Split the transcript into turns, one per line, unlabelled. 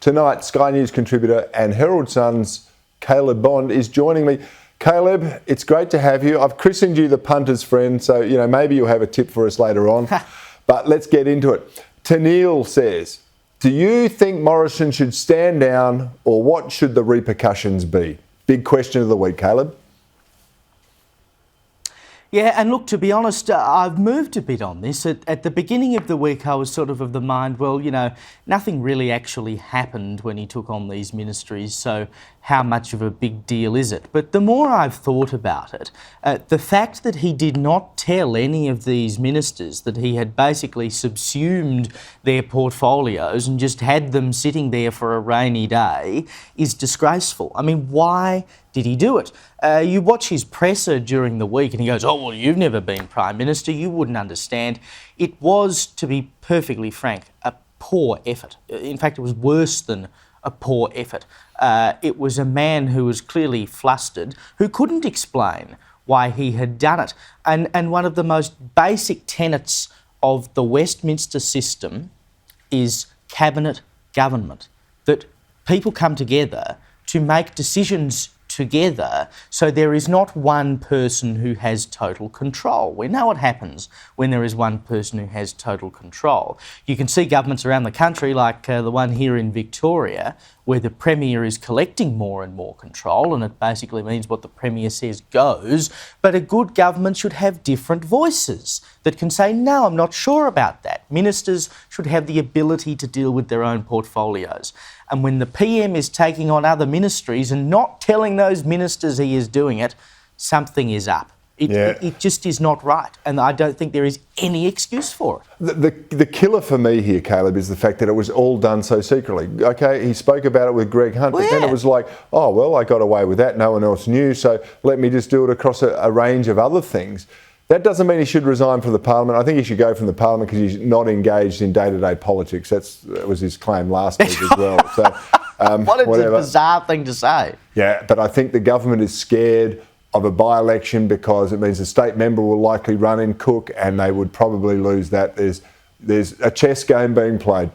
Tonight, Sky News contributor and Herald Sun's Caleb Bond is joining me. Caleb, it's great to have you. I've christened you the punter's friend, so maybe you'll have a tip for us later on. But let's get into it. Tennille says, do you think Morrison should stand down, or what should the repercussions be? Big question of the week, Caleb.
Yeah, and look, to be honest, I've moved a bit on this. At the beginning of the week, I was sort of the mind, well, nothing really actually happened when he took on these ministries, so how much of a big deal is it? But the more I've thought about it, the fact that he did not tell any of these ministers that he had basically subsumed their portfolios and just had them sitting there for a rainy day is disgraceful. I mean, why did he do it? You watch his presser during the week and he goes, oh, well, you've never been Prime Minister, you wouldn't understand. It was, to be perfectly frank, a poor effort. In fact, it was worse than a poor effort. It was a man who was clearly flustered, who couldn't explain why he had done it. And one of the most basic tenets of the Westminster system is cabinet government, that people come together to make decisions together, so there is not one person who has total control. We know what happens when there is one person who has total control. You can see governments around the country, like the one here in Victoria, where the Premier is collecting more and more control, and it basically means what the Premier says goes. But a good government should have different voices that can say, no, I'm not sure about that. Ministers should have the ability to deal with their own portfolios. And when the PM is taking on other ministries and not telling those ministers he is doing it, something is up. It just is not right, and I don't think there is any excuse for it.
The killer for me here, Caleb, is the fact that it was all done so secretly. OK, he spoke about it with Greg Hunt, but then it was like, oh, well, I got away with that, no one else knew, so let me just do it across a range of other things. That doesn't mean he should resign from the Parliament. I think he should go from the Parliament because he's not engaged in day-to-day politics. That was his claim last week as well. So,
what a bizarre thing to say.
Yeah, but I think the government is scared of a by-election because it means a state member will likely run in Cook and they would probably lose that. There's a chess game being played.